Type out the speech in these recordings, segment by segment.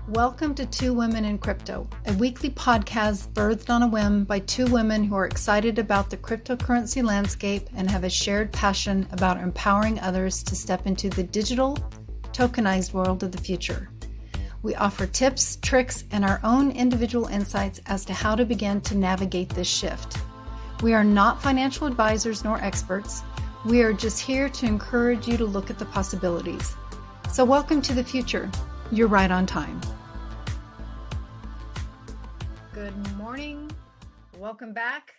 Welcome to Two Women in Crypto, a weekly podcast birthed on a whim by two women who are excited about the cryptocurrency landscape and have a shared passion about empowering others to step into the digital, tokenized world of the future. We offer tips, tricks, and our own individual insights as to how to begin to navigate this shift. We are not financial advisors nor experts. We are just here to encourage you to look at the possibilities. So welcome to the future. You're right on time. Good morning. Welcome back.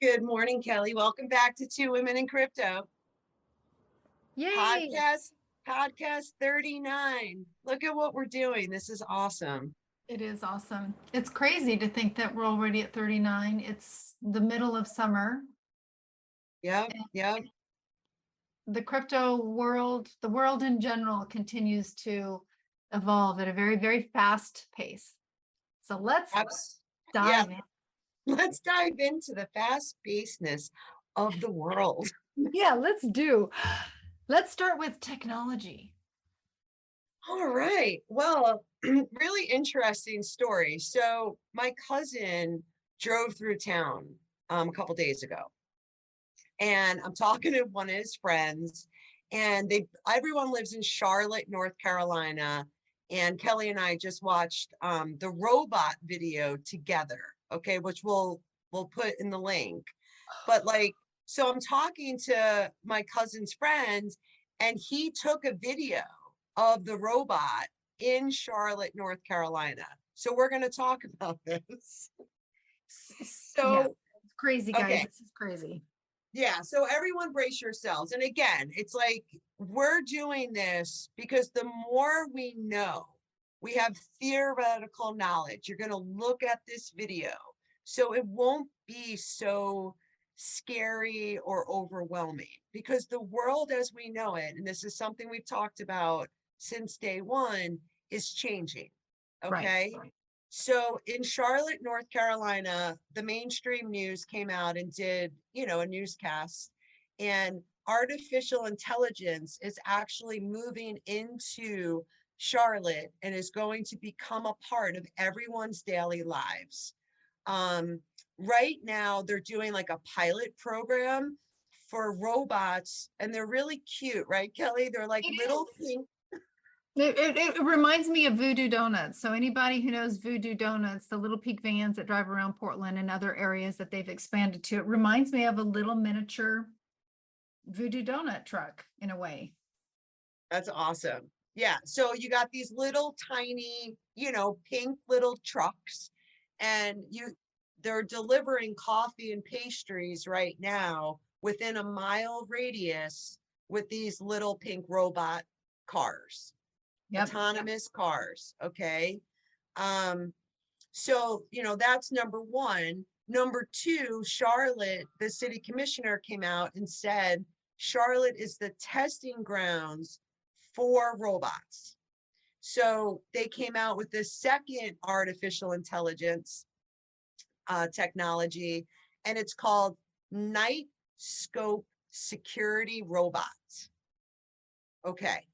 Good morning, Kelly. Welcome back to Two Women in Crypto. Yay! Podcast 39. Look at what we're doing. This is awesome. It is awesome. It's crazy to think that we're already at 39. It's the middle of summer. Yep. The crypto world, the world in general, continues to evolve at a very, very fast pace. So let's dive in. Let's dive into the fast-pacedness of the world. Yeah, let's start with technology. All right. Well, really interesting story. So my cousin drove through town a couple days ago, and I'm talking to one of his friends, and everyone lives in Charlotte, North Carolina. And Kelly and I just watched the robot video together, okay, which we'll put in the link. But so I'm talking to my cousin's friends, and he took a video of the robot in Charlotte, North Carolina. So we're going to talk about this. So yeah, it's crazy, guys. Okay. This is crazy. Yeah, so everyone brace yourselves. And again, it's like we're doing this because the more we know, we have theoretical knowledge. You're going to look at this video, so it won't be so scary or overwhelming, because the world as we know it, and this is something we've talked about since day one, is changing. Okay. Right. So in Charlotte, North Carolina, the mainstream news came out and did, a newscast, and artificial intelligence is actually moving into Charlotte and is going to become a part of everyone's daily lives. Right now, they're doing like a pilot program for robots, and they're really cute, right, Kelly? They're like little pink. It reminds me of Voodoo Donuts. So anybody who knows Voodoo Donuts, the little pink vans that drive around Portland and other areas that they've expanded to, it reminds me of a little miniature Voodoo Donut truck in a way. That's awesome. Yeah. So you got these little tiny, pink little trucks, and they're delivering coffee and pastries right now within a mile radius with these little pink robot cars. Yep. Autonomous cars. Okay. So, that's number one. Number two, Charlotte, the city commissioner came out and said Charlotte is the testing grounds for robots. So they came out with the second artificial intelligence technology, and it's called Night Scope Security Robots. Okay.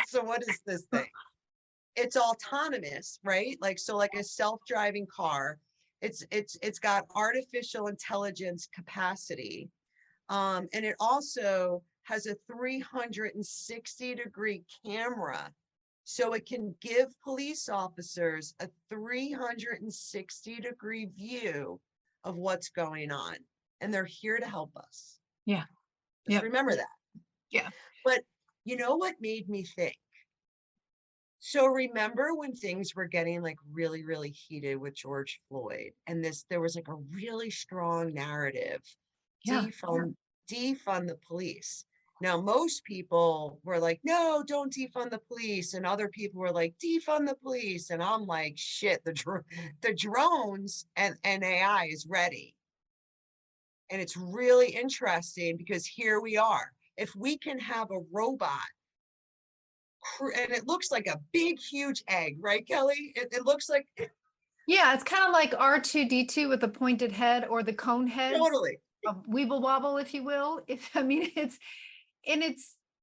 So what is this thing? It's autonomous, right? Like a self-driving car. It's got artificial intelligence capacity. And it also has a 360-degree camera. So it can give police officers a 360-degree view of what's going on. And they're here to help us. Yeah. Just remember that. Yeah. But you know what made me think? So remember when things were getting really, really heated with George Floyd, and there was a really strong narrative, defund the police. Now, most people were like, no, don't defund the police. And other people were like, defund the police. And I'm like, shit, the drones and AI is ready. And it's really interesting because here we are. If we can have a robot, and it looks like a big, huge egg, right, Kelly? It looks like. Yeah, it's kind of like R2-D2 with a pointed head, or the cone head. Totally. A weeble wobble, if you will. It's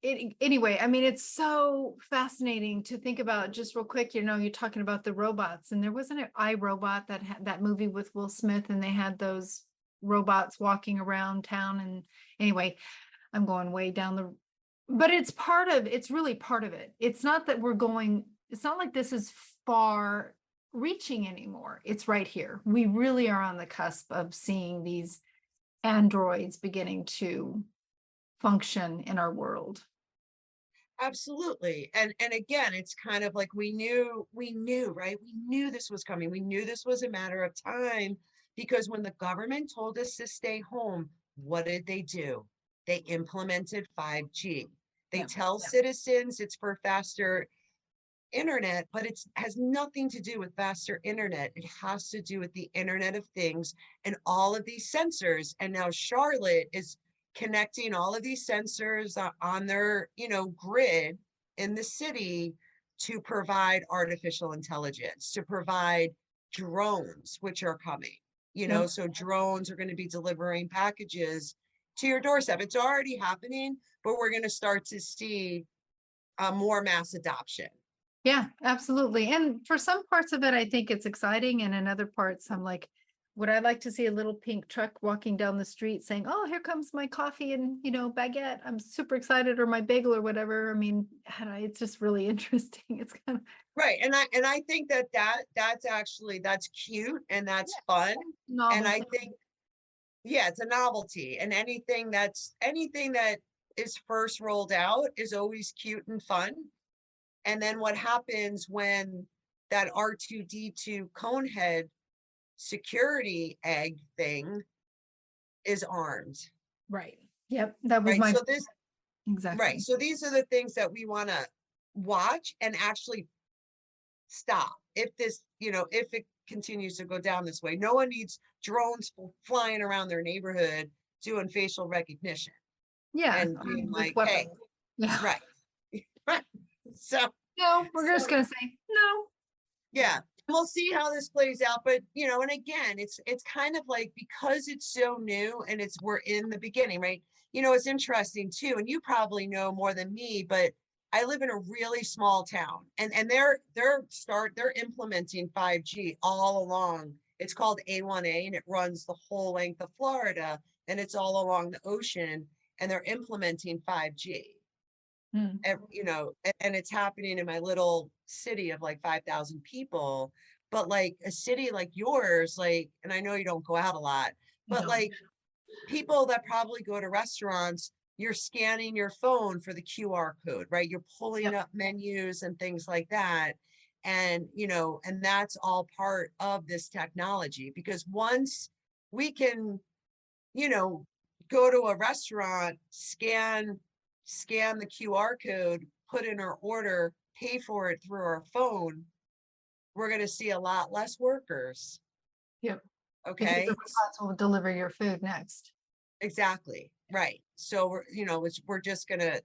anyway, I mean, it's so fascinating to think about. Just real quick, you're talking about the robots, and there wasn't an iRobot that had that movie with Will Smith, and they had those robots walking around town. And anyway, I'm going way down but it's really part of it. It's not that it's not like this is far reaching anymore. It's right here. We really are on the cusp of seeing these androids beginning to function in our world. Absolutely. And again, it's kind of like we knew, right? We knew this was coming. We knew this was a matter of time, because when the government told us to stay home, what did they do? They implemented 5G. They Yeah. tell citizens it's for faster internet, but it has nothing to do with faster internet. It has to do with the Internet of Things and all of these sensors. And now Charlotte is connecting all of these sensors on their, grid in the city to provide artificial intelligence, to provide drones, which are coming, Yep. so drones are going to be delivering packages to your doorstep. It's already happening, but we're going to start to see more mass adoption. Yeah, absolutely. And for some parts of it, I think it's exciting. And in other parts, I'm like, would I like to see a little pink truck walking down the street saying, "Oh, here comes my coffee and, baguette. I'm super excited," or my bagel or whatever. I mean, it's just really interesting. It's kind of Right. And I think that's cute and that's fun. And novel I thing. think, yeah, it's a novelty. And anything that is first rolled out is always cute and fun. And then what happens when that R2D2 Conehead security egg thing is armed? Right. Yep. That was Right. my Right. exactly. So these are the things that we want to watch and actually stop. If it continues to go down this way, no one needs drones flying around their neighborhood doing facial recognition Yeah. and being With like, hey, weapons. Yeah. right. Right. So, No, we're so just gonna say no. yeah, we'll see how this plays out. But and again, it's kind of like, because it's so new and we're in the beginning, right? It's interesting too, and you probably know more than me, but I live in a really small town, and they're implementing 5G all along. It's called A1A, and it runs the whole length of Florida, and it's all along the ocean, and they're implementing 5G. Hmm. And it's happening in my little city of like 5,000 people. But like a city like yours, like, and I know you don't go out a lot, I but don't. like people that probably go to restaurants, you're scanning your phone for the QR code, right? You're pulling Yep. up menus and things like that. And that's all part of this technology, because once we can, you know, go to a restaurant, scan the QR code, put in our order, pay for it through our phone, we're going to see a lot less workers. Yep. Because the Okay. robots will deliver your food next. Exactly. Right. So we're just gonna,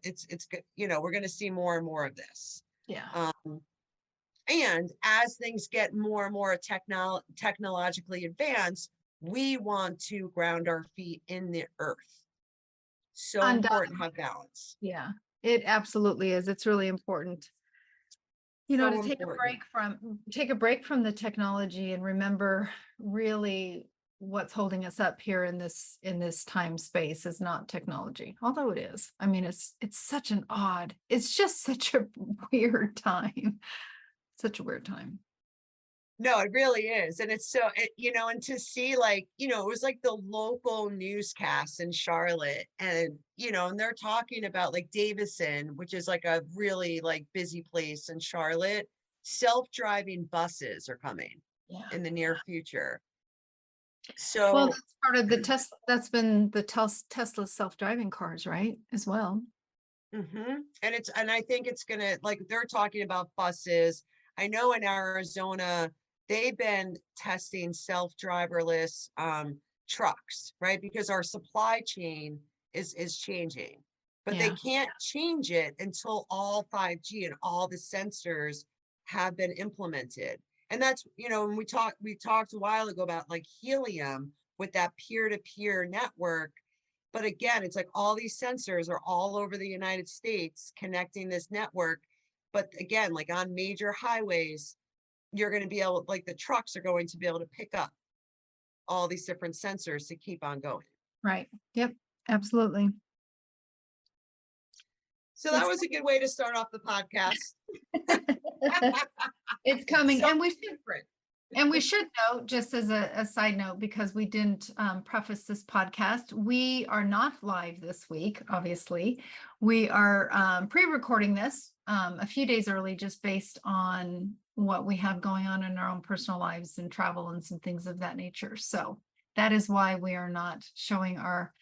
we're gonna see more and more of this. Yeah. Um, and as things get more and more technologically advanced, we want to ground our feet in the earth. So important to have balance. Yeah, it absolutely is. It's really important, So to important. take a break from the technology and remember really what's holding us up here in this time space is not technology, although it is. I mean, it's just such a weird time. Such a weird time. No, it really is. And it's and to see, like, it was like the local newscast in Charlotte, and they're talking about like Davison, which is like a really like busy place in Charlotte. Self-driving buses are coming Yeah. in the near future. Well, So, that's part of the Tesla. That's been the Tesla self-driving cars, right? As well. and I think it's gonna, like, they're talking about buses. I know in Arizona, they've been testing self-driverless trucks, right? Because our supply chain is changing, but they Yeah. can't change it until all 5G and all the sensors have been implemented. And that's, when we talked a while ago about like helium with that peer-to-peer network. But again, it's like all these sensors are all over the United States connecting this network. But again, like on major highways, you're going to be able, like the trucks are going to be able to pick up all these different sensors to keep on going. Right. Yep. Absolutely. So that was a good way to start off the podcast. It's coming, and we should Different. And we should note, just as a side note, because we didn't preface this podcast, we are not live this week, obviously. We are pre-recording this a few days early, just based on what we have going on in our own personal lives and travel and some things of that nature. So that is why we are not showing our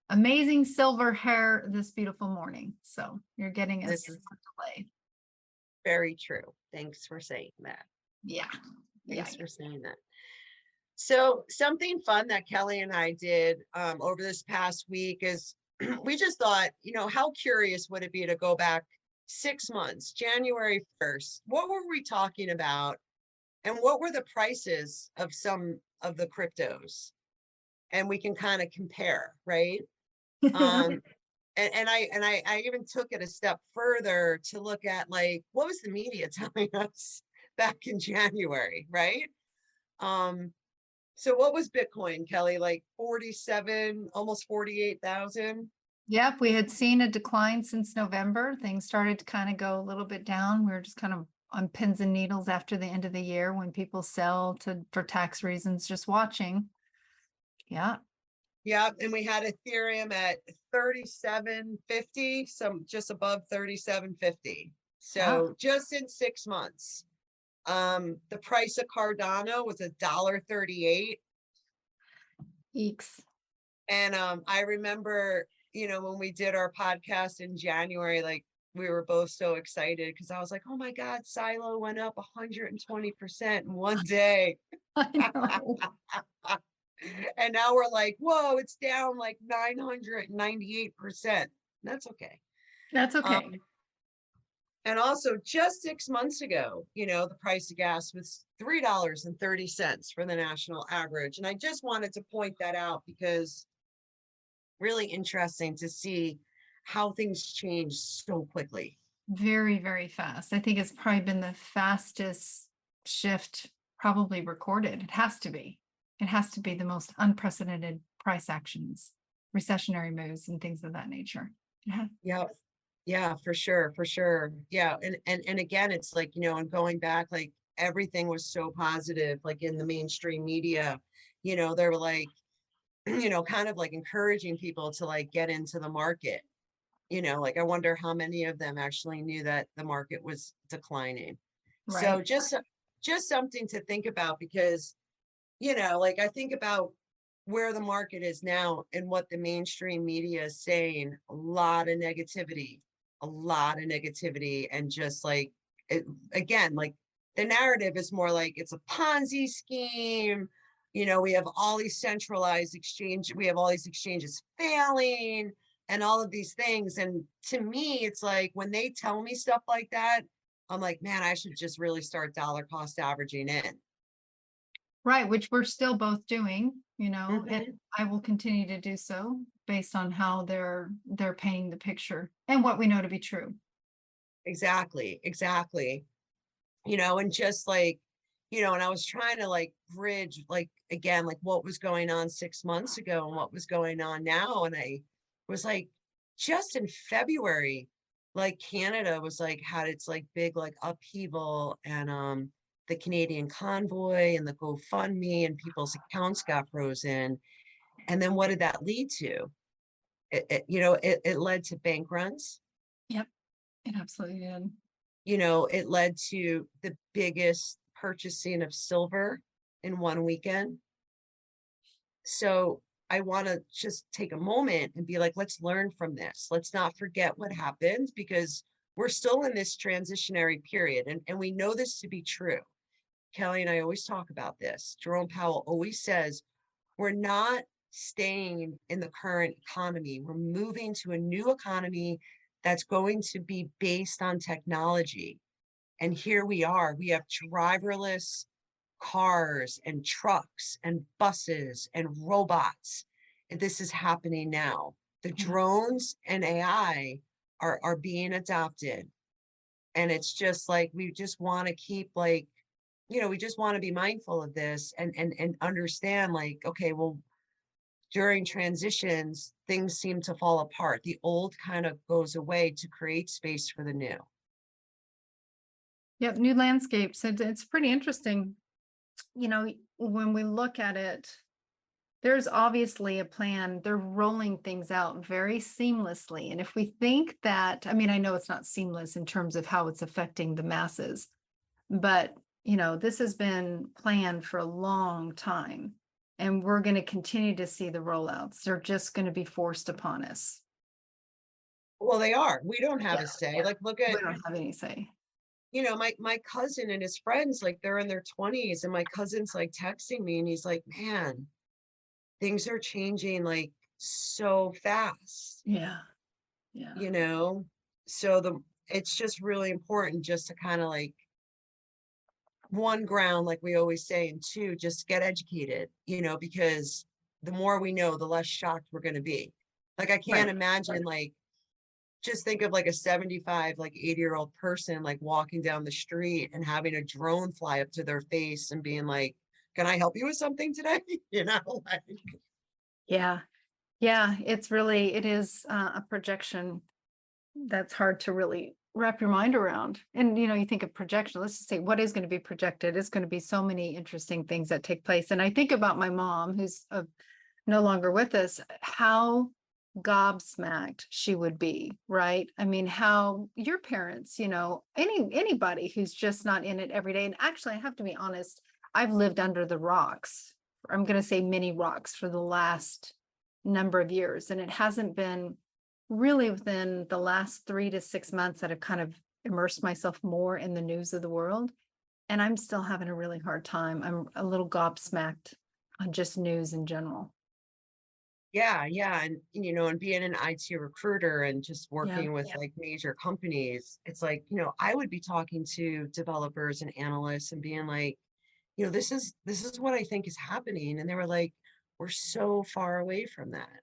amazing silver hair this beautiful morning. So you're getting us a delay. Very true. Thanks for saying that. Yeah. Thanks for saying that. So something fun that Kelly and I did over this past week is we just thought, how curious would it be to go back 6 months, January 1st? What were we talking about? And what were the prices of some of the cryptos? And we can kind of compare, right? And I even took it a step further to look at, like, what was the media telling us back in January, right? So what was Bitcoin, Kelly? Like 47, almost 48,000? Yep, we had seen a decline since November. Things started to kind of go a little bit down. We were just kind of on pins and needles after the end of the year when people sell for tax reasons, just watching. Yeah. Yeah, and we had Ethereum at 37.50, some just above 37.50. So just in 6 months. The price of Cardano was $1.38. Eeks. And I remember, when we did our podcast in January, like we were both so excited because I was like, oh my God, Sylo went up 120% in one day. I know. And now we're like, whoa, it's down like 998%. That's okay. That's okay. And also just 6 months ago, the price of gas was $3.30 for the national average. And I just wanted to point that out because really interesting to see how things change so quickly. Very, very fast. I think it's probably been the fastest shift probably recorded. It has to be. It has to be the most unprecedented price actions, recessionary moves, and things of that nature. Yeah. Yeah, for sure. For sure. Yeah. And again, it's like, and going back, like everything was so positive, like in the mainstream media, they were like, kind of like encouraging people to like get into the market. Like I wonder how many of them actually knew that the market was declining. Right. So just something to think about because, like I think about where the market is now and what the mainstream media is saying, a lot of negativity, and just like, again, like the narrative is more like it's a Ponzi scheme. We have all these centralized we have all these exchanges failing and all of these things. And to me, it's like when they tell me stuff like that, I'm like, man, I should just really start dollar cost averaging in. Right, which we're still both doing, Mhm. and I will continue to do so based on how they're painting the picture and what we know to be true. Exactly. And just like, and I was trying to like bridge, like, again, like what was going on 6 months ago and what was going on now. And I was like, just in February, like Canada was like, had its like big, like upheaval and the Canadian convoy and the GoFundMe and people's accounts got frozen. And then what did that lead to? It led to bank runs. Yep, it absolutely did. It led to the biggest purchasing of silver in one weekend. So I want to just take a moment and be like, let's learn from this. Let's not forget what happened because we're still in this transitionary period. And we know this to be true. Kelly and I always talk about this. Jerome Powell always says, we're not staying in the current economy. We're moving to a new economy that's going to be based on technology. And here we are. We have driverless cars and trucks and buses and robots. And this is happening now. The drones and AI are being adopted. And it's just like, we just want to keep like, we just want to be mindful of this and understand like, okay, well, during transitions, things seem to fall apart. The old kind of goes away to create space for the new. Yep, new landscapes. It's pretty interesting. When we look at it, there's obviously a plan. They're rolling things out very seamlessly. And if we think that, I mean, I know it's not seamless in terms of how it's affecting the masses, but this has been planned for a long time. And we're going to continue to see the rollouts. They're just going to be forced upon us. Well, they are. We don't have Yeah, a say. yeah. Like, look We at, don't have any say. my cousin and his friends, like they're in their 20s, and my cousin's like texting me and he's like, man, things are changing like so fast, Yeah, yeah. you know? So it's just really important just to kind of like, one, ground, like we always say, and two, just get educated, because the more we know, the less shocked we're going to be. Like, I can't Right. imagine, like, just think of like a 75, like 80-year-old person, like walking down the street and having a drone fly up to their face and being like, can I help you with something today? Like, Yeah. Yeah. It is a projection that's hard to really wrap your mind around. And, you think of projection, let's just say what is going to be projected. It's going to be so many interesting things that take place. And I think about my mom, who's no longer with us, how gobsmacked she would be, right? I mean, how your parents, anybody who's just not in it every day. And actually, I have to be honest, I've lived under the rocks. I'm going to say mini rocks for the last number of years. And it hasn't been really within the last 3 to 6 months that I've kind of immersed myself more in the news of the world. And I'm still having a really hard time. I'm a little gobsmacked on just news in general. yeah. And being an IT recruiter and just Yeah. working with like major companies, it's like, I would be talking to developers and analysts and being like, this is what I think is happening. And they were like, we're so far away from that.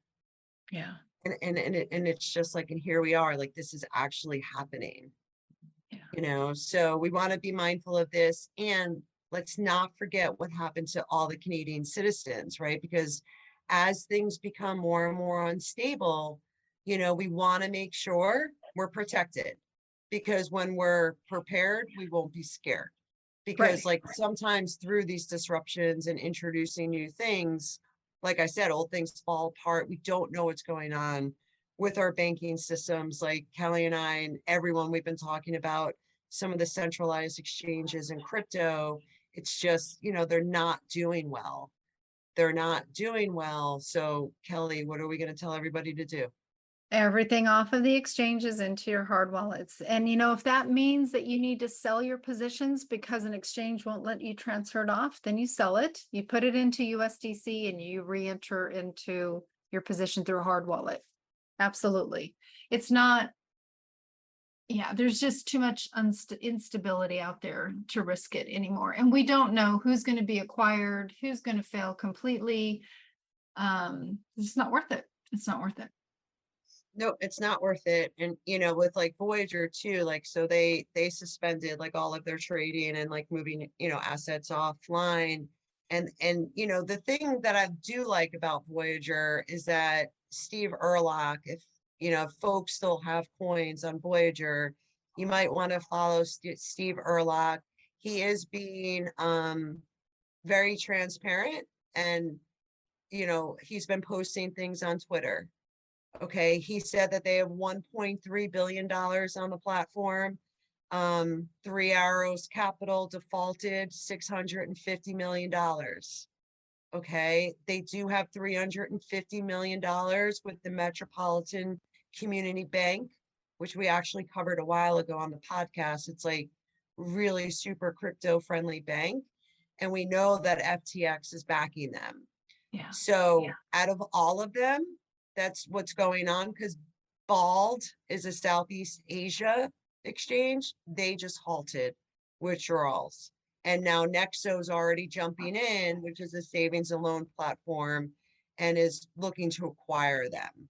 Yeah. And it's just like, and here we are, like, this is actually happening. So we want to be mindful of this, and let's not forget what happened to all the Canadian citizens, right? Because as things become more and more unstable, we want to make sure we're protected, because when we're prepared, we won't be scared. Because Right. like sometimes through these disruptions and introducing new things, like I said, old things fall apart. We don't know what's going on with our banking systems. Like Kelly and I and everyone, we've been talking about some of the centralized exchanges and crypto. It's just, they're not doing well. They're not doing well. So Kelly, what are we going to tell everybody to do? Everything off of the exchanges into your hard wallets. And if that means that you need to sell your positions because an exchange won't let you transfer it off, then you sell it, you put it into USDC, and you re-enter into your position through a hard wallet. Absolutely. It's not, yeah, there's just too much instability out there to risk it anymore. And we don't know who's going to be acquired, who's going to fail completely. It's not worth it. It's not worth it. No, it's not worth it. And with like Voyager too, like, so they suspended like all of their trading and like moving, assets offline. And the thing that I do like about Voyager is that Steve Erlock, if folks still have coins on Voyager, you might want to follow Steve Erlock. He is being very transparent, and he's been posting things on Twitter. Okay, he said that they have $1.3 billion on the platform. Three Arrows Capital defaulted $650 million. Okay, they do have $350 million with the Metropolitan Community Bank, which we actually covered a while ago on the podcast. It's like really super crypto friendly bank. And we know that FTX is backing them. Yeah. So out of all of them, that's what's going on, because Bald is a Southeast Asia exchange. They just halted withdrawals. And now Nexo's already jumping in, which is a savings and loan platform, and is looking to acquire them.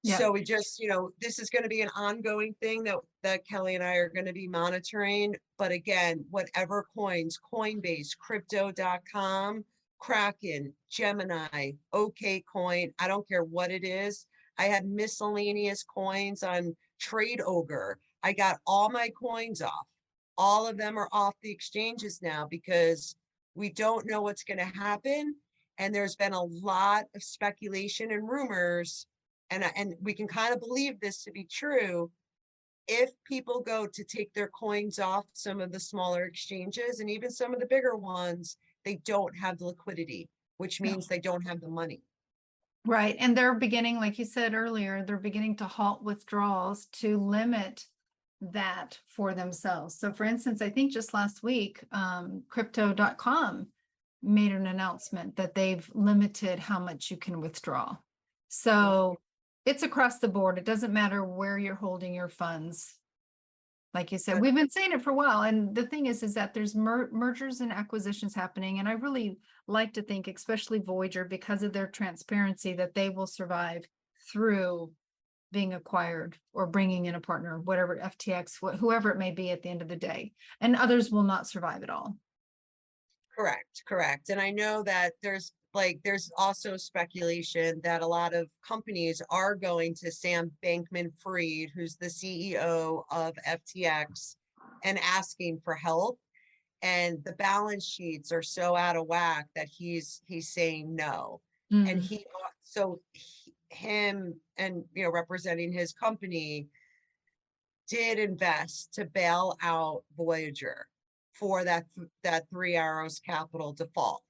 Yeah. So we just, this is going to be an ongoing thing that Kelly and I are going to be monitoring. But again, whatever coins, Coinbase, crypto.com, Kraken, Gemini, OK Coin, I don't care what it is. I had miscellaneous coins on Trade Ogre. I got all my coins off. All of them are off the exchanges now because we don't know what's going to happen. And there's been a lot of speculation and rumors, and we can kind of believe this to be true. If people go to take their coins off some of the smaller exchanges and even some of the bigger ones, they don't have the liquidity, which No. means they don't have the money. Right. And they're beginning, like you said earlier, they're beginning to halt withdrawals to limit that for themselves. So for instance, I think just last week, crypto.com made an announcement that they've limited how much you can withdraw. So it's across the board. It doesn't matter where you're holding your funds. Like you said, we've been saying it for a while. And the thing is that there's mergers and acquisitions happening. And I really like to think, especially Voyager, because of their transparency, that they will survive through being acquired or bringing in a partner, whatever, FTX, whoever it may be at the end of the day. And others will not survive at all. Correct. And I know that there's also speculation that a lot of companies are going to Sam Bankman-Fried, who's the CEO of FTX, and asking for help. And the balance sheets are so out of whack that he's saying no. And him and representing his company did invest to bail out Voyager for that 3 Arrows Capital default.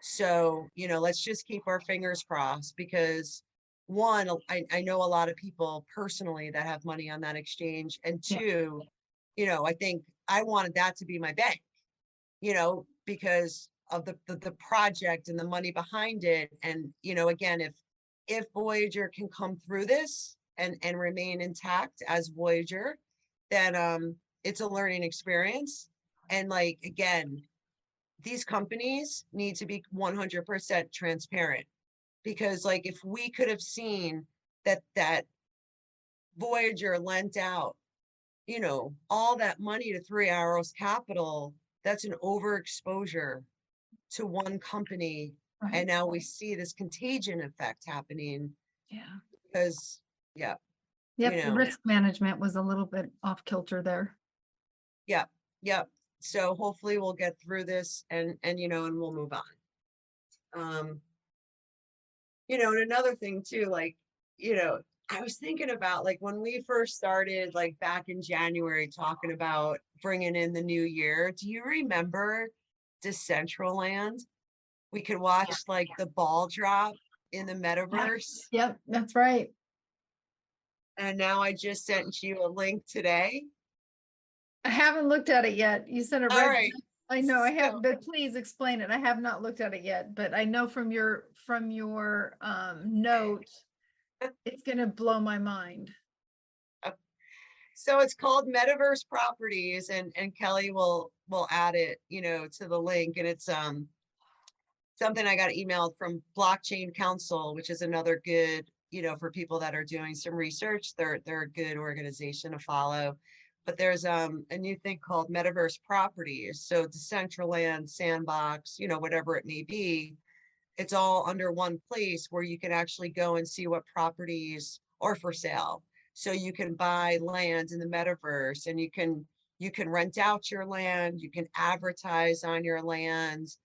So, let's just keep our fingers crossed, because one, I know a lot of people personally that have money on that exchange. And two, I think I wanted that to be my bank, because of the project and the money behind it. And, again, if Voyager can come through this and remain intact as Voyager, then it's a learning experience. And again, these companies need to be 100% transparent, because if we could have seen that Voyager lent out, all that money to 3 Arrows Capital, that's an overexposure to one company. Right. And now we see this contagion effect happening. Yeah. Because, yeah. Yep. The risk management was a little bit off kilter there. Yep. So hopefully we'll get through this and we'll move on. And another thing too, I was thinking about when we first started, back in January, talking about bringing in the new year. Do you remember Decentraland? We could watch the ball drop in the metaverse. Yep, that's right. And now I just sent you a link today. I haven't looked at it yet. You sent it All right. I know I have, but please explain it. I have not looked at it yet, but I know from your note, it's going to blow my mind. So it's called Metaverse Properties, and Kelly will add it, to the link. And it's something I got emailed from Blockchain Council, which is another good, for people that are doing some research. They're a good organization to follow. But there's a new thing called Metaverse Properties. So Decentraland, Sandbox, whatever it may be, it's all under one place where you can actually go and see what properties are for sale. So you can buy land in the metaverse, and you can rent out your land, you can advertise on your land,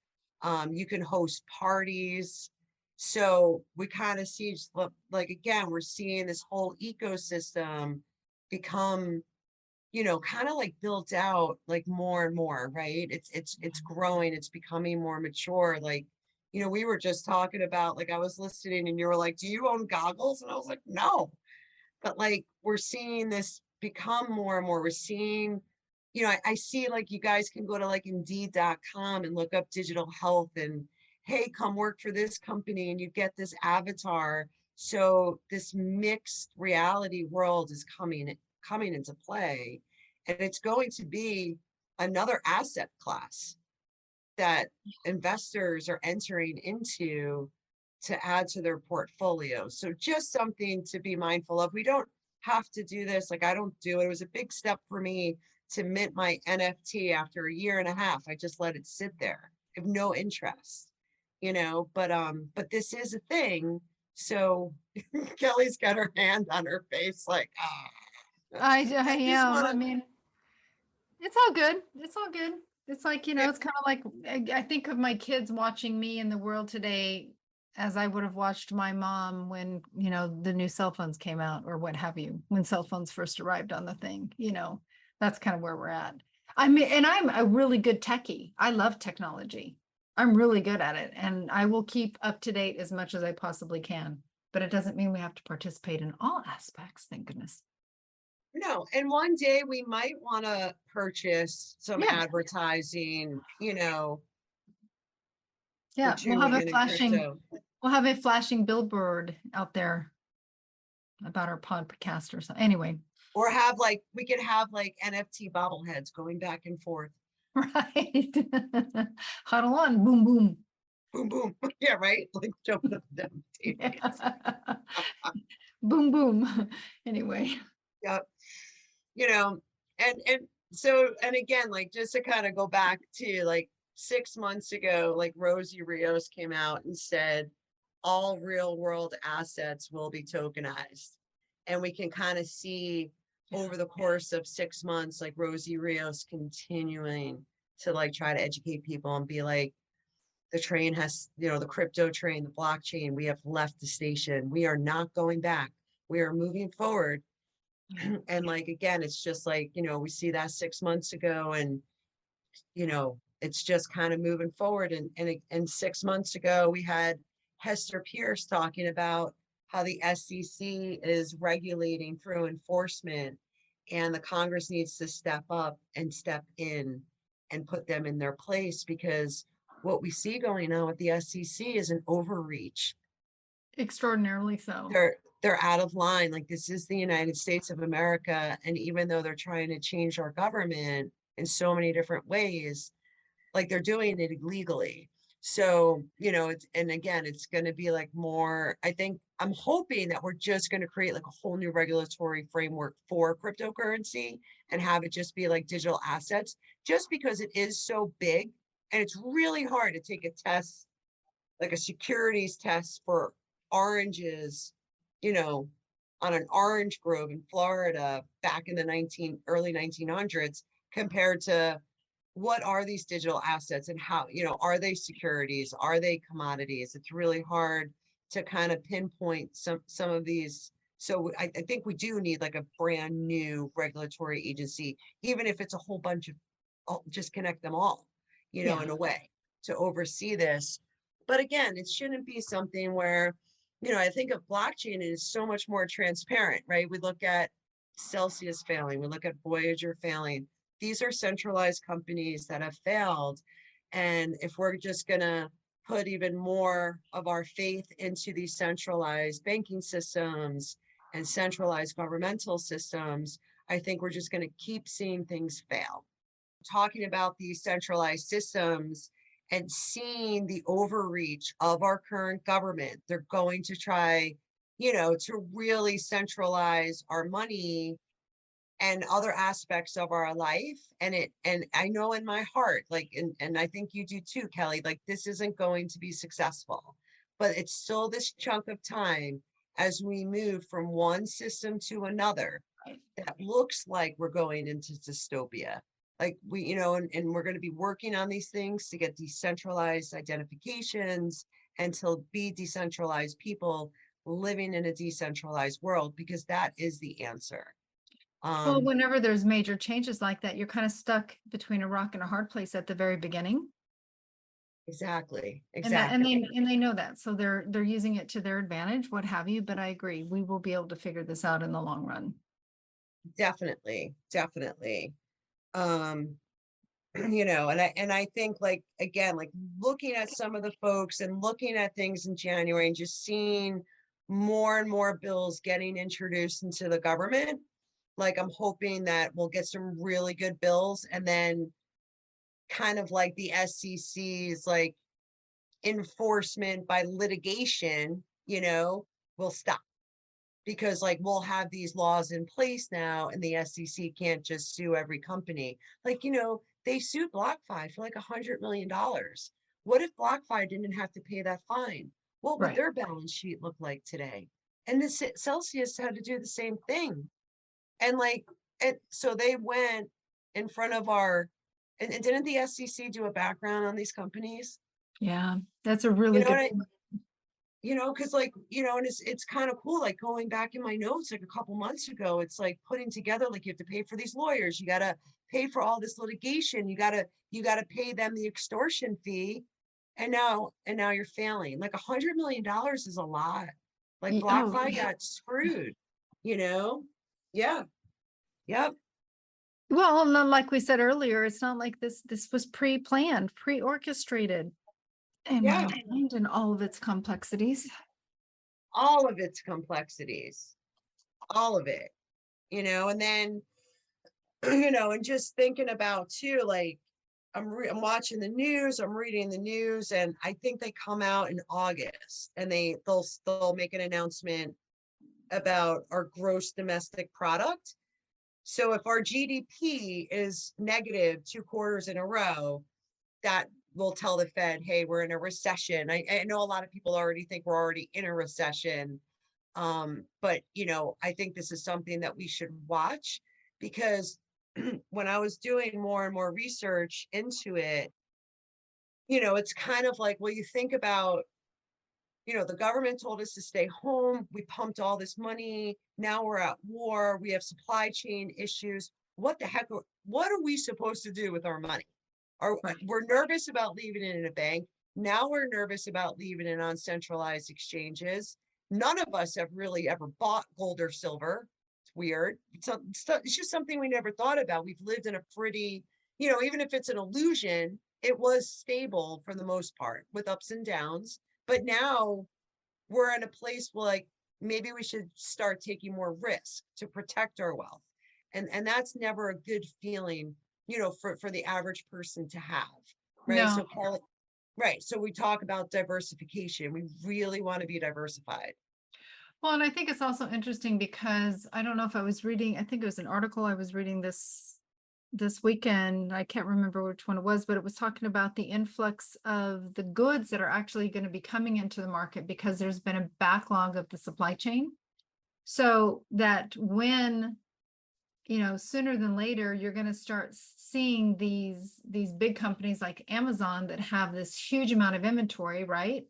you can host parties. So we kind of see, again, we're seeing this whole ecosystem become, kind of built out more and more, right? It's growing, it's becoming more mature. We were just talking about, I was listening and you were like, do you own goggles? And I was like, no. But we're seeing this become more and more. We're seeing, I see you guys can go to Indeed.com and look up digital health and, hey, come work for this company, and you get this avatar. So this mixed reality world is coming into play, and it's going to be another asset class that investors are entering into to add to their portfolio. So just something to be mindful of. We don't have to do this. Like I don't do it. It was a big step for me to mint my NFT after a year and a half. I just let it sit there. I have no interest, but this is a thing. So Kelly's got her hand on her face, like, I I just am. want I to, mean, it's all good. It's all good. It's like, yeah, it's kind of like I think of my kids watching me in the world today as I would have watched my mom when, the new cell phones came out or what have you, when cell phones first arrived on the thing, that's kind of where we're at. I mean, and I'm a really good techie. I love technology. I'm really good at it and I will keep up to date as much as I possibly can, but it doesn't mean we have to participate in all aspects, thank goodness. no. And one day we might want to purchase some Yeah. advertising, for Yeah, two women in crypto. we'll have a flashing billboard out there about our podcast or something. Anyway, Or we could have like NFT bobbleheads going back and forth. right. Huddle on, boom, boom. Boom, boom. Yeah, right. Like jumping up and down. Yeah. Boom, boom. Anyway. Yep. You know, and so, and again, like just to kind of go back to like 6 months ago, like Rosie Rios came out and said all real world assets will be tokenized. And we can kind of see over the course of 6 months, like Rosie Rios continuing to like try to educate people and be like, the train has, the crypto train, the blockchain, we have left the station. We are not going back. We are moving forward. And like, again, it's just like, we see that 6 months ago and, it's just kind of moving forward. And 6 months ago, we had Hester Pierce talking about how the SEC is regulating through enforcement and the Congress needs to step up and step in and put them in their place because what we see going on with the SEC is an overreach. Extraordinarily so. They're out of line. Like this is the United States of America. And even though they're trying to change our government in so many different ways, like they're doing it illegally. So, and again, it's going to be like more, I think I'm hoping that we're just going to create like a whole new regulatory framework for cryptocurrency and have it just be like digital assets, just because it is so big and it's really hard to take a test, like a securities test for oranges, on an orange grove in Florida back in the early 1900s compared to what are these digital assets and how, are they securities? Are they commodities? It's really hard to kind of pinpoint some of these. So I think we do need like a brand new regulatory agency, even if it's a whole bunch of, just connect them all, Yeah. in a way to oversee this. But again, it shouldn't be something where, I think of blockchain is so much more transparent, right? We look at Celsius failing, we look at Voyager failing. These are centralized companies that have failed. And if we're just going to put even more of our faith into these centralized banking systems and centralized governmental systems, I think we're just going to keep seeing things fail. Talking about these centralized systems and seeing the overreach of our current government, they're going to try, to really centralize our money and other aspects of our life. And I know in my heart, like, and I think you do too, Kelly, like this isn't going to be successful, but it's still this chunk of time as we move from one system to another that looks like we're going into dystopia. Like we, and we're going to be working on these things to get decentralized identifications and to be decentralized people living in a decentralized world, because that is the answer. Well, whenever there's major changes like that, you're kind of stuck between a rock and a hard place at the very beginning. Exactly. And they know that. So they're using it to their advantage, what have you. But I agree, we will be able to figure this out in the long run. Definitely. And I think like, again, like looking at some of the folks and looking at things in January and just seeing more and more bills getting introduced into the government, like I'm hoping that we'll get some really good bills and then kind of like the SEC's like enforcement by litigation, will stop. Because like we'll have these laws in place now and the SEC can't just sue every company. Like, they sued BlockFi for like $100 million. What if BlockFi didn't have to pay that fine? What would Right. their balance sheet look like today? And this Celsius had to do the same thing. And like, and so they went in front of and didn't the SEC do a background on these companies? Yeah, that's a really You know what good I, point. because like, and it's kind of cool, like going back in my notes, like a couple months ago, it's like putting together, like you have to pay for these lawyers, you got to pay for all this litigation, you got to pay them the extortion fee. And now you're failing. Like $100 million is a lot. Like Oh, BlockFi yeah. got screwed, you know? Yeah. Yep. Well, and then like we said earlier, it's not like this was pre-planned, pre-orchestrated in my Yeah. mind and all of its complexities. All of its complexities, all of it, and then, and just thinking about too, like I'm watching the news, I'm reading the news, and I think they come out in August, and they'll make an announcement about our gross domestic product. So if our GDP is negative 2 quarters in a row, that will tell the Fed, hey, we're in a recession. I know a lot of people already think we're already in a recession. But I think this is something that we should watch, because when I was doing more and more research into it, it's kind of like, well, you think about, the government told us to stay home. We pumped all this money. Now we're at war. We have supply chain issues. What the heck? What are we supposed to do with our money? Right. We're nervous about leaving it in a bank. Now we're nervous about leaving it on centralized exchanges. None of us have really ever bought gold or silver. It's weird. It's just something we never thought about. We've lived in a pretty, even if it's an illusion, it was stable for the most part with ups and downs. But now we're in a place where like maybe we should start taking more risk to protect our wealth. And that's never a good feeling, for the average person to have. Right. No. So right. So we talk about diversification. We really want to be diversified. Well, and I think it's also interesting because I don't know if I was reading, I think it was an article I was reading this weekend. I can't remember which one it was, but it was talking about the influx of the goods that are actually going to be coming into the market because there's been a backlog of the supply chain. So that when, sooner than later, you're going to start seeing these big companies like Amazon that have this huge amount of inventory, right?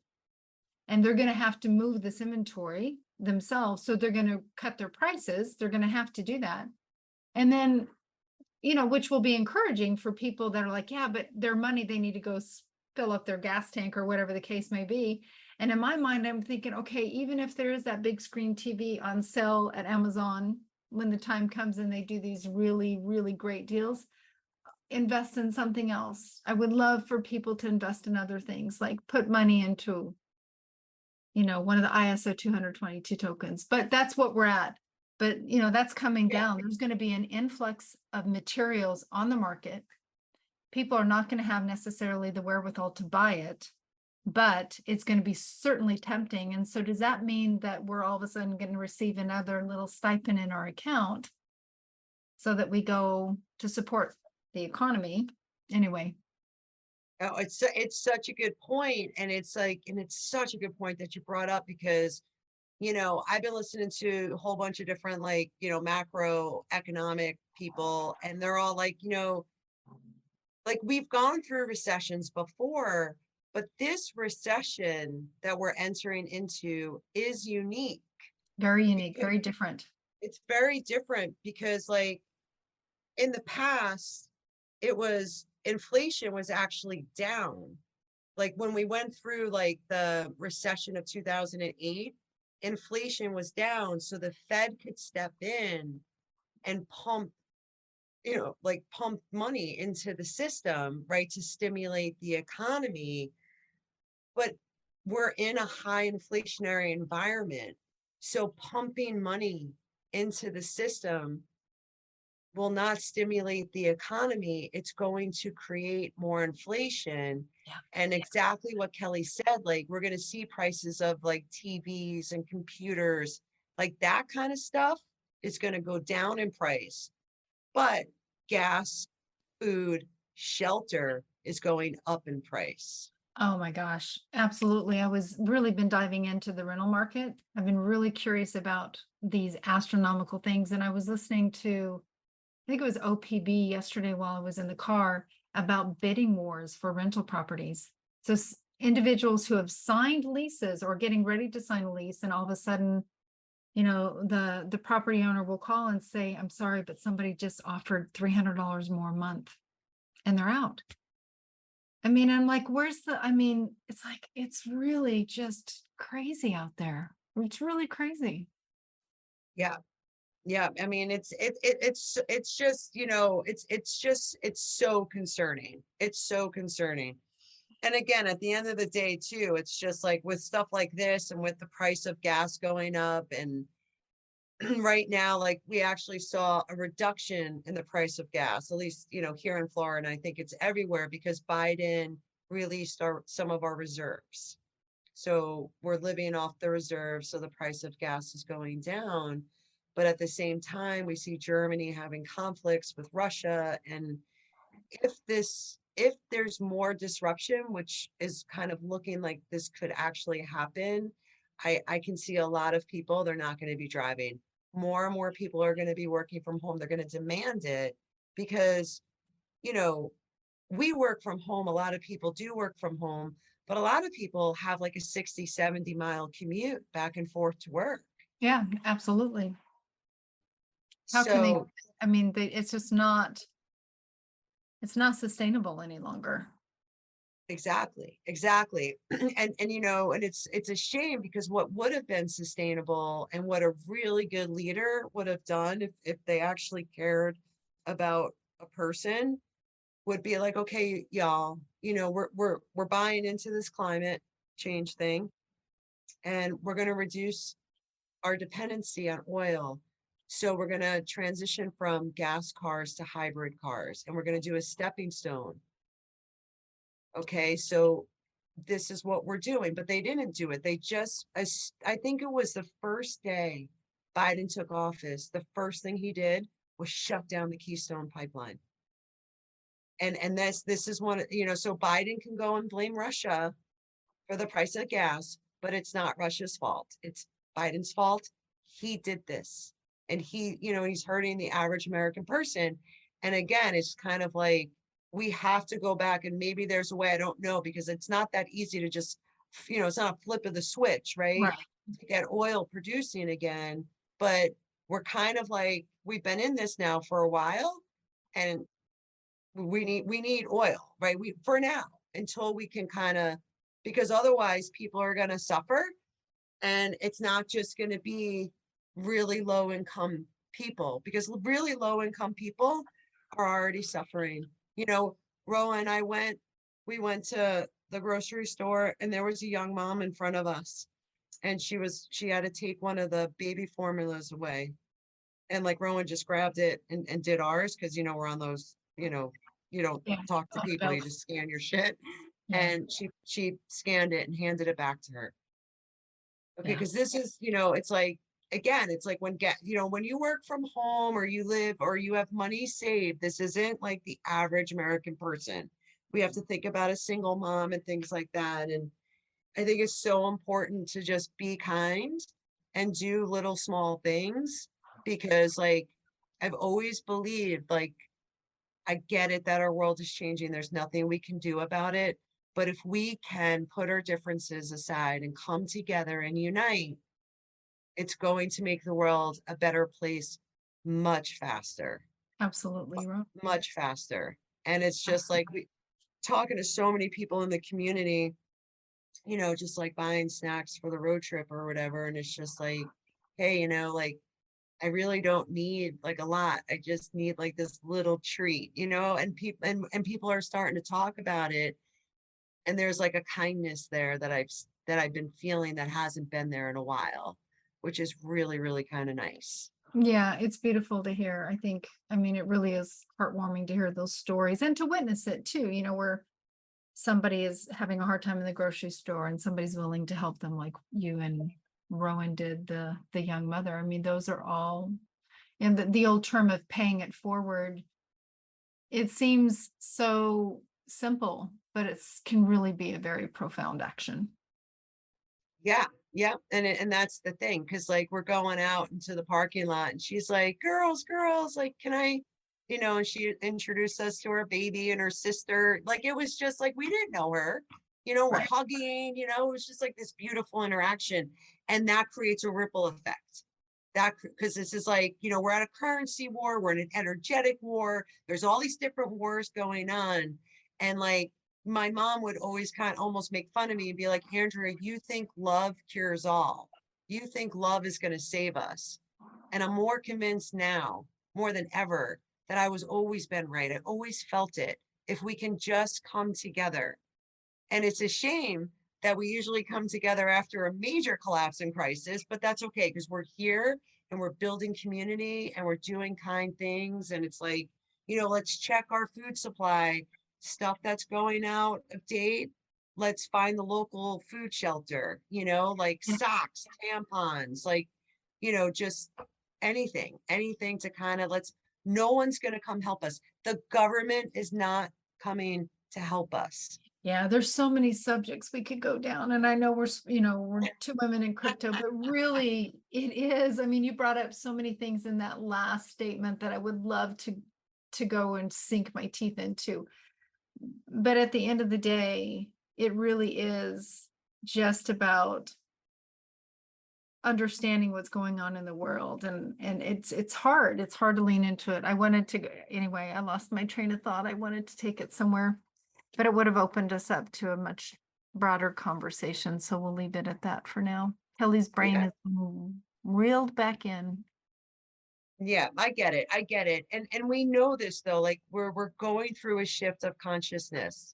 And they're going to have to move this inventory themselves. So they're going to cut their prices. They're going to have to do that. And then, which will be encouraging for people that are like, yeah, but their money, they need to go fill up their gas tank or whatever the case may be. And in my mind, I'm thinking, okay, even if there is that big screen TV on sale at Amazon, when the time comes and they do these really, really great deals, invest in something else. I would love for people to invest in other things, like put money into one of the ISO 222 tokens, but that's what we're at. But, that's coming Yeah. down. There's going to be an influx of materials on the market. People are not going to have necessarily the wherewithal to buy it, but it's going to be certainly tempting. And so does that mean that we're all of a sudden going to receive another little stipend in our account so that we go to support the economy? Anyway. Oh, it's such a good point, and it's such a good point that you brought up, because I've been listening to a whole bunch of different, like, macroeconomic people, and they're all like, like we've gone through recessions before, but this recession that we're entering into is unique. Very unique, Because very different. it's very different, because like in the past, inflation was actually down. Like when we went through like the recession of 2008, inflation was down, so the Fed could step in and pump money into the system, right, to stimulate the economy. But we're in a high inflationary environment, so pumping money into the system will not stimulate the economy. It's going to create more inflation. Yeah. And exactly what Kelly said, like we're going to see prices of like TVs and computers, like that kind of stuff is going to go down in price. But gas, food, shelter is going up in price. Oh my gosh, absolutely. I was really been diving into the rental market. I've been really curious about these astronomical things. And I was listening to, I think it was OPB yesterday while I was in the car about bidding wars for rental properties. So individuals who have signed leases or getting ready to sign a lease, and all of a sudden, the property owner will call and say, I'm sorry, but somebody just offered $300 more a month, and they're out. I mean, I'm like, it's like, it's really just crazy out there. It's really crazy. Yeah. Yeah. I mean, it's just, it's so concerning. It's so concerning. And again, at the end of the day, too, it's just like with stuff like this and with the price of gas going up and right now, like we actually saw a reduction in the price of gas, at least, here in Florida. And I think it's everywhere because Biden released some of our reserves. So we're living off the reserves. So the price of gas is going down. But at the same time, we see Germany having conflicts with Russia. And if there's more disruption, which is kind of looking like this could actually happen, I can see a lot of people, they're not going to be driving. More and more people are going to be working from home. They're going to demand it because, you know, we work from home. A lot of people do work from home, but a lot of people have like a 60, 70-mile commute back and forth to work. Yeah, absolutely. How can they, So I mean, it's just not, it's not sustainable any longer. exactly. And it's a shame because what would have been sustainable and what a really good leader would have done if they actually cared about a person would be like, okay, y'all, we're buying into this climate change thing, and we're going to reduce our dependency on oil. So we're going to transition from gas cars to hybrid cars, and we're going to do a stepping stone. Okay, so this is what we're doing, but they didn't do it. They just, I think it was the first day Biden took office, the first thing he did was shut down the Keystone pipeline. And this is one, so Biden can go and blame Russia for the price of gas, but it's not Russia's fault. It's Biden's fault. He did this. And he's hurting the average American person. And again, it's kind of like we have to go back, and maybe there's a way, I don't know, because it's not that easy to just, it's not a flip of the switch, right? To get oil producing again. But we're kind of like, we've been in this now for a while, and we need oil, right? For now, until we can kind of, because otherwise people are going to suffer, and it's not just going to be really low income people, because really low income people are already suffering. Roa and we went to the grocery store, and there was a young mom in front of us, and she had to take one of the baby formulas away, and like Rowan just grabbed it and did ours, because we're on those, you don't Yeah. talk to people, you just scan your shit. Yeah. And she scanned it and handed it back to her. Okay, Yeah. because this is, it's like, again, it's like when you work from home, or you live, or you have money saved, this isn't like the average American person. We have to think about a single mom and things like that. And I think it's so important to just be kind and do little small things, because like I've always believed, like, I get it that our world is changing. There's nothing we can do about it. But if we can put our differences aside and come together and unite, it's going to make the world a better place much faster, Absolutely. You're right. much faster. And it's just like we talking to so many people in the community, just like buying snacks for the road trip or whatever. And it's just like, hey, like I really don't need like a lot. I just need like this little treat, and people are starting to talk about it. And there's like a kindness there that I've been feeling that hasn't been there in a while, which is really, really kind of nice. Yeah, it's beautiful to hear. I think, I mean, it really is heartwarming to hear those stories and to witness it too, where somebody is having a hard time in the grocery store and somebody's willing to help them like you and Rowan did, the young mother. I mean, those are all, and the old term of paying it forward, it seems so simple, but it's can really be a very profound action. Yeah, yeah. And that's the thing, because like we're going out into the parking lot and she's like, girls, like, can I, and she introduced us to her baby and her sister. Like it was just like we didn't know her, we're Right. hugging, it was just like this beautiful interaction. And that creates a ripple effect. That because this is like, we're at a currency war, we're in an energetic war, there's all these different wars going on. And like my mom would always kind of almost make fun of me and be like, Andrea, you think love cures all. You think love is going to save us. And I'm more convinced now, more than ever, that I was always been right. I always felt it. If we can just come together. And it's a shame that we usually come together after a major collapse and crisis, but that's okay because we're here and we're building community and we're doing kind things. And it's like, let's check our food supply, stuff that's going out of date. Let's find the local food shelter, like Yeah. socks, tampons, like, just anything to kind of no one's going to come help us. The government is not coming to help us. Yeah, there's so many subjects we could go down. And I know we're two women in crypto, but really it is. I mean, you brought up so many things in that last statement that I would love to go and sink my teeth into. But at the end of the day, it really is just about understanding what's going on in the world, and it's hard. It's hard to lean into it. I wanted to anyway, I lost my train of thought. I wanted to take it somewhere, but it would have opened us up to a much broader conversation. So we'll leave it at that for now. Kelly's brain Yeah. is reeled back in. Yeah, I get it. I get it. And we know this though, like we're going through a shift of consciousness.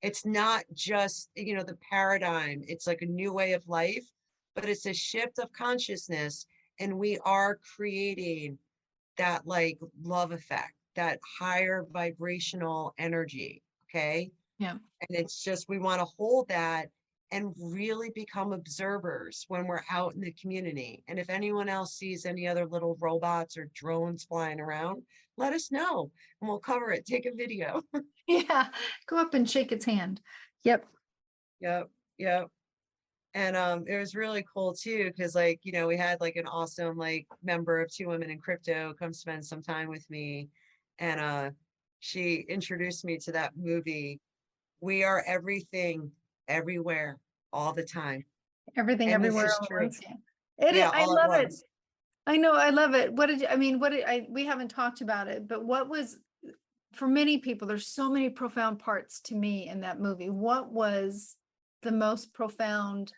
It's not just, the paradigm. It's like a new way of life, but it's a shift of consciousness and we are creating that like love effect, that higher vibrational energy, okay? Yeah. And it's just, we want to hold that and really become observers when we're out in the community. And if anyone else sees any other little robots or drones flying around, let us know and we'll cover it. Take a video. Yeah, go up and shake its hand. Yep. Yep. Yep. And it was really cool too, because like, we had like an awesome like member of Two Women in Crypto come spend some time with me. And she introduced me to that movie, We Are Everything, Everywhere, All the Time. Everything And this everywhere is all at true. once. Yeah. It is, Yeah, I all at love it. once. I know, I love it. What did you, I mean, what did I, we haven't talked about it, but what was, for many people, there's so many profound parts to me in that movie. What was the most profound,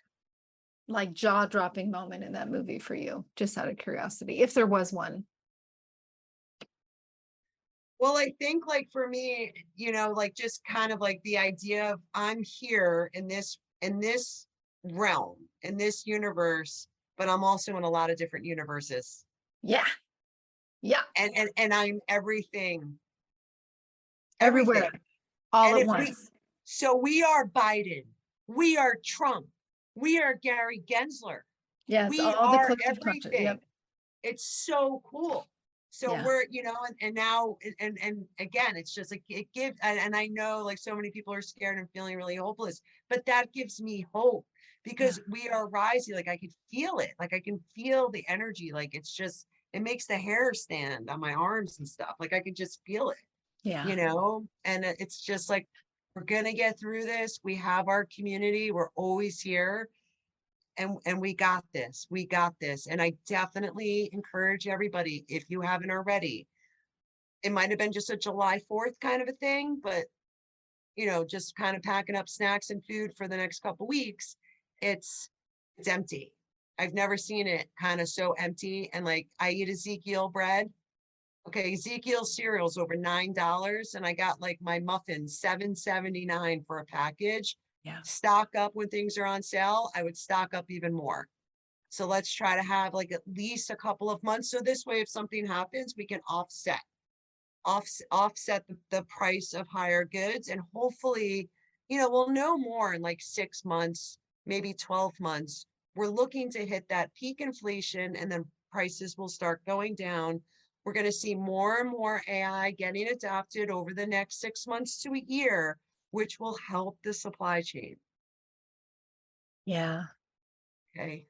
like jaw-dropping moment in that movie for you? Just out of curiosity, if there was one. Well, I think like for me, like just kind of like the idea of I'm here in this realm, in this universe, but I'm also in a lot of different universes. Yeah. Yeah. And I'm everything, Everywhere, everything. all And at if we, once. so we are Biden, we are Trump, we are Gary Gensler, Yeah, it's we all the are collective conscious. everything. Yep. It's so cool. So Yeah. we're, and now, and again, it's just like it gives, and I know like so many people are scared and feeling really hopeless, but that gives me hope Yeah. because we are rising. Like I could feel it. Like I can feel the energy. Like it's just, it makes the hair stand on my arms and stuff. Like I could just feel it, Yeah. and it's just like, we're going to get through this. We have our community. We're always here. And we got this. We got this. And I definitely encourage everybody, if you haven't already, it might have been just a July 4th kind of a thing, but just kind of packing up snacks and food for the next couple weeks. It's empty. I've never seen it kind of so empty. And like I eat Ezekiel bread. Okay, Ezekiel cereal's over $9, and I got like my muffins $7.79 for a package. Yeah. Stock up when things are on sale. I would stock up even more. So let's try to have like at least a couple of months. So this way, if something happens, we can offset the price of higher goods, and hopefully, we'll know more in like 6 months, maybe 12 months. We're looking to hit that peak inflation, and then prices will start going down. We're going to see more and more AI getting adopted over the next 6 months to a year, which will help the supply chain. Yeah. Okay.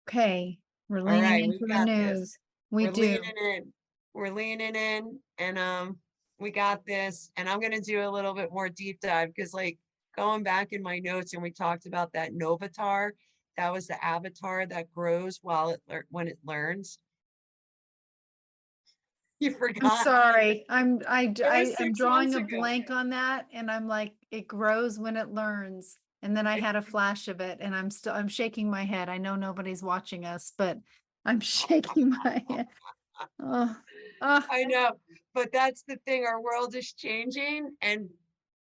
Okay. We're All leaning right, we into the got this. news. We We're do. leaning in. We're leaning in, and we got this. And I'm gonna do a little bit more deep dive, because like going back in my notes, and we talked about that Novatar. That was the avatar that grows while when it learns. You I'm forgot. sorry. I'm It was I'm 6 months drawing a ago. blank on that, and I'm like, it grows when it learns. And then I had a flash of it, and I'm shaking my head. I know nobody's watching us, but I'm shaking my head. Oh, oh, I know, but that's the thing. Our world is changing, and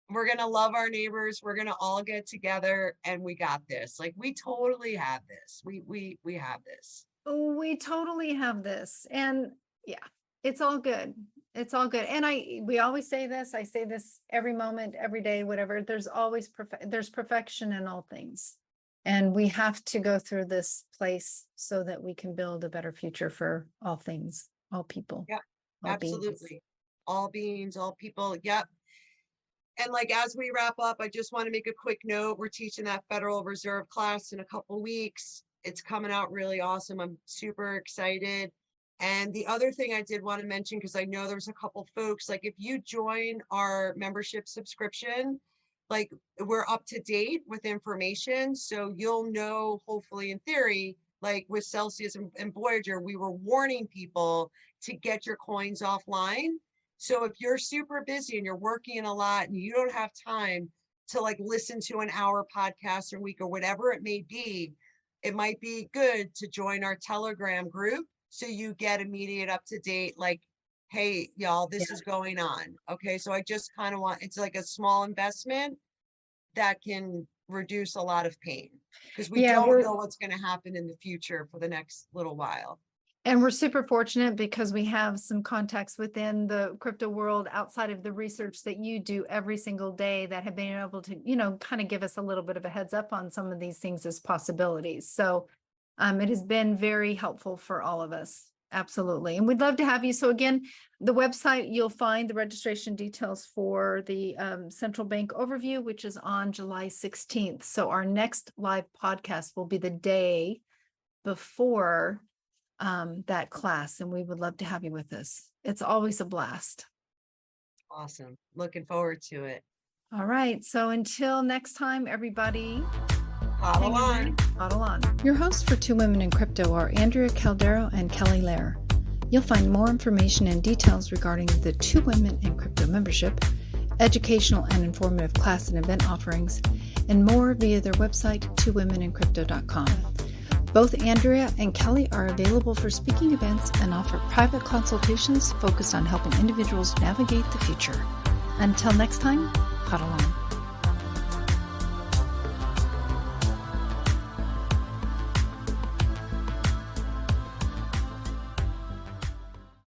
we're gonna love our neighbors. We're gonna all get together, and we got this. Like we totally have this. We have this. we totally have this. And yeah, it's all good. It's all good. And we always say this, I say this every moment, every day, whatever. There's always there's perfection in all things. And we have to go through this place so that we can build a better future for all things, all people, Yeah, all beings. absolutely. All beings, all people. Yep. And like as we wrap up, I just want to make a quick note. We're teaching that Federal Reserve class in a couple weeks. It's coming out really awesome. I'm super excited. And the other thing I did want to mention, because I know there's a couple folks, like if you join our membership subscription, like we're up to date with information. So you'll know, hopefully in theory, like with Celsius and Voyager, we were warning people to get your coins offline. So if you're super busy and you're working a lot and you don't have time to like listen to an hour podcast a week or whatever it may be, it might be good to join our Telegram group so you get immediate up to date, like, hey, y'all, this is going on. Okay. So I just kind of want, it's like a small investment that can reduce a lot of pain, because we Yeah, don't know what's going to happen in the future for the next little while. and we're super fortunate because we have some contacts within the crypto world outside of the research that you do every single day that have been able to, kind of give us a little bit of a heads up on some of these things as possibilities. So it has been very helpful for all of us. Absolutely. And we'd love to have you. So again, the website, you'll find the registration details for the central bank overview, which is on July 16th. So our next live podcast will be the day before that class, and we would love to have you with us. It's always a blast. Awesome. Looking forward to it. All right. So until next time, everybody, Huddle on. Huddle on. Your hosts for Two Women in Crypto are Andrea Caldero and Kelly Lair. You'll find more information and details regarding the Two Women in Crypto membership, educational and informative class and event offerings, and more via their website, twowomenencrypto.com. Both Andrea and Kelly are available for speaking events and offer private consultations focused on helping individuals navigate the future. Until next time, huddle on.